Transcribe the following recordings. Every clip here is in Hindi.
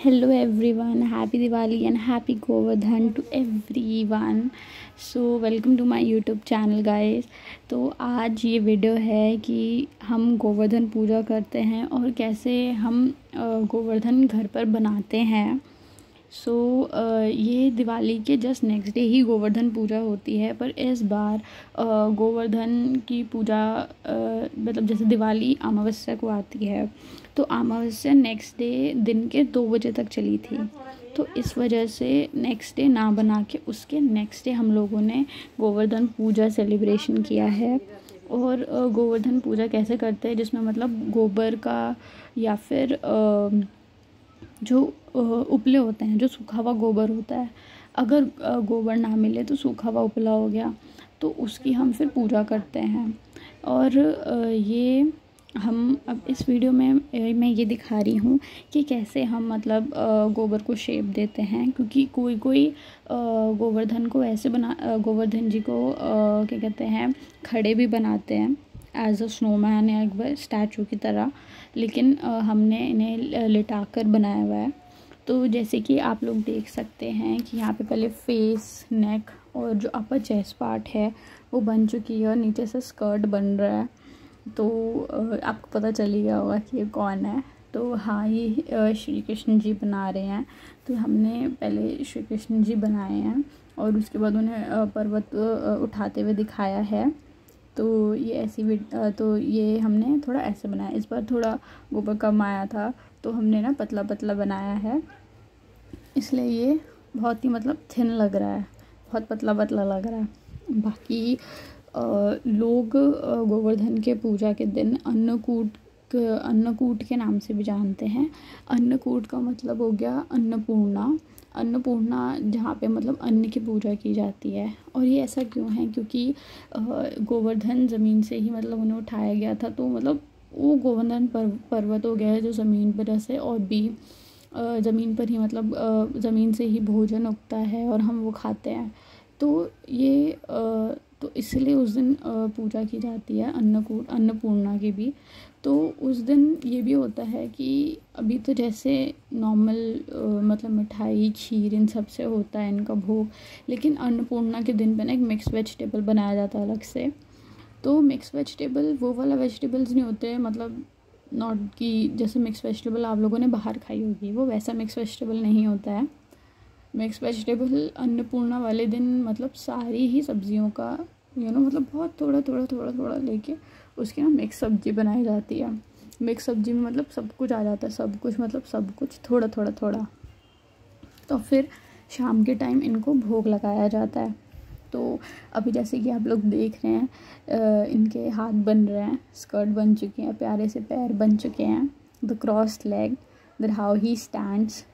Hello everyone, happy Diwali and happy Govardhan to everyone. So welcome to my YouTube channel guys. तो आज ये वीडियो है कि हम गोवर्धन पूजा करते हैं और कैसे हम गोवर्धन घर पर बनाते हैं। ये दिवाली के जस्ट नेक्स्ट डे ही गोवर्धन पूजा होती है, पर इस बार गोवर्धन की पूजा मतलब जैसे दिवाली अमावस्या को आती है तो अमावस्या नेक्स्ट डे दिन के 2 बजे तक चली थी। तो इस वजह से नेक्स्ट डे ना बना के उसके नेक्स्ट डे हम लोगों ने गोवर्धन पूजा सेलिब्रेशन किया है। और गोवर्धन पूजा कैसे करते हैं, जिसमें मतलब गोबर का या फिर जो उपले होते हैं, जो सूखा हुआ गोबर होता है, अगर गोबर ना मिले तो सूखा हुआ उपला हो गया, तो उसकी हम फिर पूजा करते हैं। और ये हम अब इस वीडियो में मैं ये दिखा रही हूँ कि कैसे हम मतलब गोबर को शेप देते हैं, क्योंकि कोई गोवर्धन को ऐसे गोवर्धन जी को क्या कहते हैं, खड़े भी बनाते हैं एज अ स्नोमैन या एक स्टैचू की तरह, लेकिन हमने इन्हें लिटाकर बनाया हुआ है। तो जैसे कि आप लोग देख सकते हैं कि यहाँ पे पहले फेस, नेक और जो अपर चेस्ट पार्ट है वो बन चुकी है और नीचे से स्कर्ट बन रहा है। तो आपको पता चल ही गया होगा कि ये कौन है। तो हाँ, ये श्री कृष्ण जी बना रहे हैं। तो हमने पहले श्री कृष्ण जी बनाए हैं और उसके बाद उन्हें पर्वत उठाते हुए दिखाया है। तो ये हमने थोड़ा ऐसे बनाया। इस बार थोड़ा गोबर कम आया था तो हमने ना पतला पतला बनाया है, इसलिए ये बहुत ही मतलब थिन लग रहा है, बहुत पतला पतला लग रहा है। बाकी लोग गोवर्धन के पूजा के दिन अन्नकूट के नाम से भी जानते हैं। अन्नकूट का मतलब हो गया अन्नपूर्णा, जहाँ पे मतलब अन्न की पूजा की जाती है। और ये ऐसा क्यों है, क्योंकि गोवर्धन ज़मीन से ही मतलब उन्हें उठाया गया था, तो मतलब वो गोवर्धन पर्वत हो गया है जो ज़मीन पर ऐसे और भी ज़मीन पर ही मतलब ज़मीन से ही भोजन उगता है और हम वो खाते हैं। तो ये तो इसलिए उस दिन पूजा की जाती है अन्नपूर्णा की भी। तो उस दिन ये भी होता है कि अभी तो जैसे नॉर्मल मतलब मिठाई, खीर इन सब से होता है इनका भोग, लेकिन अन्नपूर्णा के दिन पे ना एक मिक्स वेजिटेबल बनाया जाता है अलग से। तो मिक्स वेजिटेबल वो वाला वेजिटेबल्स नहीं होते, मतलब नॉट कि जैसे मिक्स वेजिटेबल आप लोगों ने बाहर खाई होगी, वो वैसा मिक्स वेजिटेबल नहीं होता है। मिक्स वेजिटेबल अन्नपूर्णा वाले दिन मतलब सारी ही सब्जियों का मतलब बहुत थोड़ा लेके उसकी ना मिक्स सब्जी बनाई जाती है। मिक्स सब्जी में मतलब सब कुछ आ जाता है, सब कुछ मतलब सब कुछ थोड़ा। तो फिर शाम के टाइम इनको भोग लगाया जाता है। तो अभी जैसे कि आप लोग देख रहे हैं, इनके हाथ बन रहे हैं, स्कर्ट बन चुकी हैं, प्यारे से पैर बन चुके हैं, the crossed leg, that how he stands,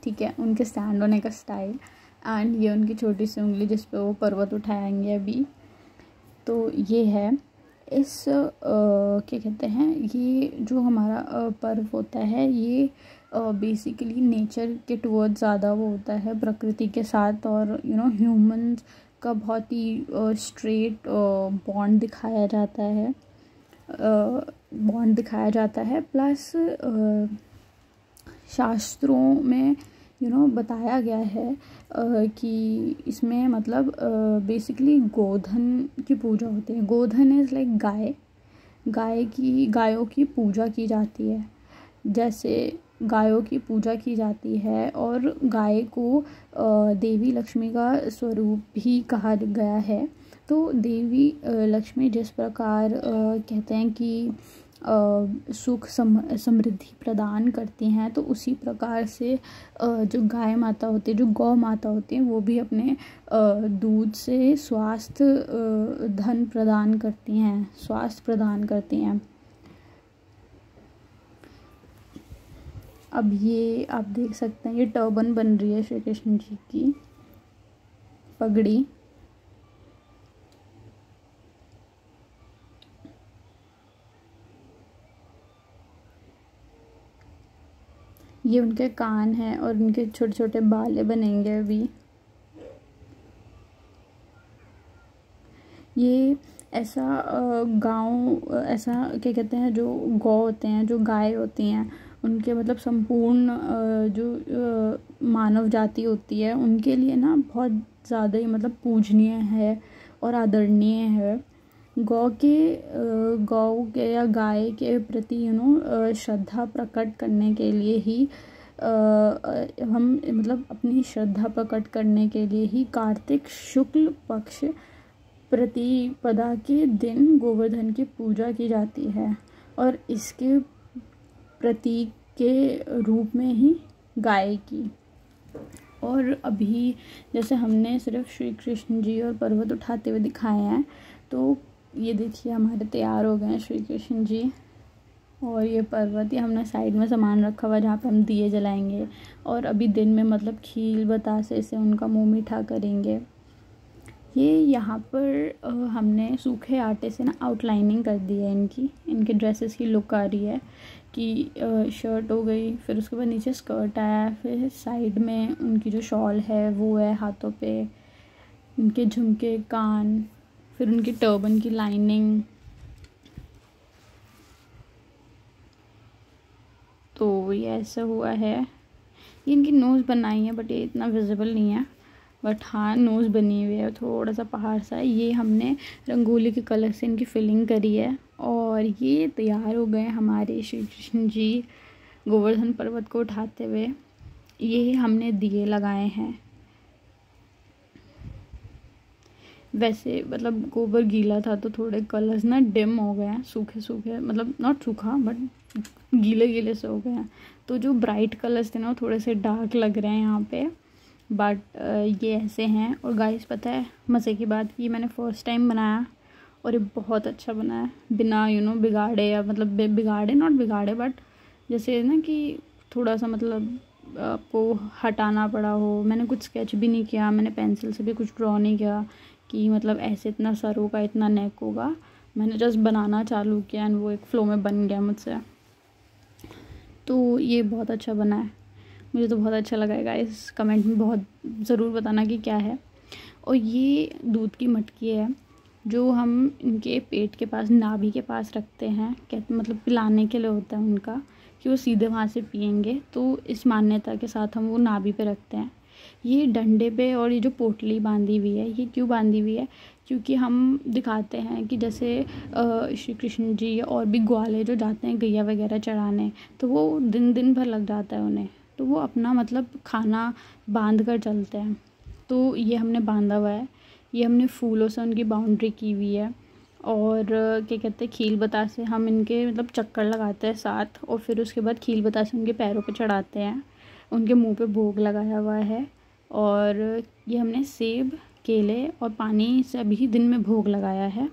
ठीक है, उनके स्टैंड होने का स्टाइल। एंड ये उनकी छोटी सी उंगली जिस पे वो पर्वत उठाएंगे अभी। तो ये है इस क्या कहते हैं, ये जो हमारा पर्व होता है, ये बेसिकली नेचर के टुवर्ड्स ज़्यादा वो होता है, प्रकृति के साथ। और ह्यूमंस का बहुत ही स्ट्रेट बॉन्ड दिखाया जाता है प्लस शास्त्रों में बताया गया है कि इसमें मतलब बेसिकली गोधन की पूजा होती है। गोधन इज़ लाइक गायों की पूजा की जाती है। जैसे गायों की पूजा की जाती है और गाय को देवी लक्ष्मी का स्वरूप भी कहा गया है। तो देवी लक्ष्मी जिस प्रकार कहते हैं कि सुख समृद्धि प्रदान करती हैं, तो उसी प्रकार से जो गाय माता होती है, जो गौ माता होती हैं, वो भी अपने दूध से धन प्रदान करती हैं, स्वास्थ्य प्रदान करती हैं। अब ये आप देख सकते हैं, ये टर्बन बन रही है श्री कृष्ण जी की, पगड़ी। ये उनके कान हैं और उनके छोटे छोटे बाल बनेंगे अभी। ये ऐसा ऐसा क्या कहते हैं, जो गौ होते हैं, जो गाय होती हैं, उनके मतलब संपूर्ण जो मानव जाति होती है उनके लिए ना बहुत ज़्यादा ही मतलब पूजनीय है और आदरणीय है। गौ के या गाय के प्रति श्रद्धा प्रकट करने के लिए ही हम मतलब अपनी श्रद्धा प्रकट करने के लिए ही कार्तिक शुक्ल पक्ष प्रतिपदा के दिन गोवर्धन की पूजा की जाती है और इसके प्रतीक के रूप में ही गाय की। और अभी जैसे हमने सिर्फ श्री कृष्ण जी और पर्वत उठाते हुए दिखाए हैं, तो ये देखिए हमारे तैयार हो गए हैं श्री कृष्ण जी और ये पर्वत। ये हमने साइड में सामान रखा हुआ है जहाँ पे हम दिए जलाएंगे और अभी दिन में मतलब खील बतासे से उनका मुँह मीठा करेंगे। ये यहाँ पर हमने सूखे आटे से ना आउटलाइनिंग कर दी है इनके ड्रेसेस की लुक आ रही है कि शर्ट हो गई, फिर उसके बाद नीचे स्कर्ट आया, फिर साइड में उनकी जो शॉल है वो है, हाथों पे उनके झुमके, कान, फिर उनकी टर्बन की लाइनिंग। तो ये ऐसा हुआ है। ये इनकी नोज़ बनाई है बट ये इतना विजिबल नहीं है, बट हाँ नोज़ बनी हुई है, थोड़ा सा पहाड़ सा है। ये हमने रंगोली के कलर से इनकी फिलिंग करी है और ये तैयार हो गए हमारे श्री कृष्ण जी गोवर्धन पर्वत को उठाते हुए। ये हमने दिए लगाए हैं। वैसे मतलब गोबर गीला था तो थोड़े कलर्स ना डिम हो गए हैं, सूखे सूखे, मतलब नॉट सूखा बट गीले गीले से हो गए हैं। तो जो ब्राइट कलर्स थे ना वो थोड़े से डार्क लग रहे हैं यहाँ पे, बट ये ऐसे हैं। और गाइस पता है मज़े की बात कि मैंने फ़र्स्ट टाइम बनाया और ये बहुत अच्छा बना है, बिना बिगाड़े, या मतलब बिगाड़े बट जैसे ना कि थोड़ा सा मतलब आपको हटाना पड़ा हो। मैंने कुछ स्केच भी नहीं किया, मैंने पेंसिल से भी कुछ ड्रॉ नहीं किया कि मतलब ऐसे इतना सर होगा, इतना नेक होगा। मैंने जस्ट बनाना चालू किया एंड वो एक फ़्लो में बन गया मुझसे। तो ये बहुत अच्छा बना है, मुझे तो बहुत अच्छा लगा है गाइस। कमेंट में बहुत ज़रूर बताना कि क्या है। और ये दूध की मटकी है जो हम इनके पेट के पास, नाभि के पास रखते हैं, कहते मतलब पिलाने के लिए होता है उनका, कि वो सीधे वहाँ से पियेंगे। तो इस मान्यता के साथ हम वो नाभि पे रखते हैं। ये डंडे पे और ये जो पोटली बांधी हुई है, ये क्यों बांधी हुई है? क्योंकि हम दिखाते हैं कि जैसे श्री कृष्ण जी और भी ग्वाले जो जाते हैं गैया वगैरह चराने, तो वो दिन भर लग जाता है उन्हें, तो वो अपना मतलब खाना बांध कर चलते हैं। तो ये हमने बांधा हुआ है। ये हमने फूलों से उनकी बाउंड्री की हुई है और क्या कहते हैं, खील बतासे हम इनके मतलब चक्कर लगाते हैं 7, और फिर उसके बाद खील बतासे उनके पैरों पे चढ़ाते हैं। उनके मुंह पे भोग लगाया हुआ है और ये हमने सेब, केले और पानी से अभी दिन में भोग लगाया है।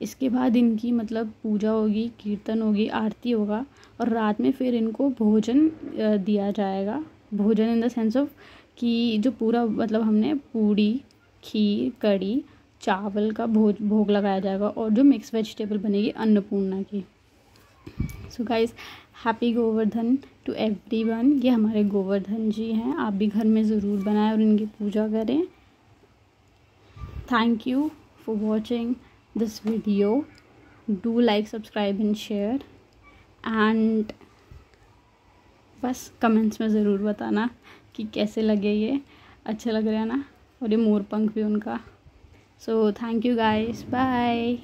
इसके बाद इनकी मतलब पूजा होगी, कीर्तन होगी, आरती होगा और रात में फिर इनको भोजन दिया जाएगा। भोजन इन द सेंस ऑफ कि जो पूरा मतलब हमने पूड़ी, खीर, कड़ी, चावल का भोग लगाया जाएगा और जो मिक्स वेजिटेबल बनेगी अन्नपूर्णा की। So guys, happy Govardhan to everyone. ये हमारे गोवर्धन जी हैं, आप भी घर में ज़रूर बनाएं और इनकी पूजा करें। Thank you for watching this video. Do like, subscribe and share, and बस कमेंट्स में ज़रूर बताना कि कैसे लगे, ये अच्छे लग रहे हैं ना, और ये मोर पंख भी उनका। So thank you guys, bye.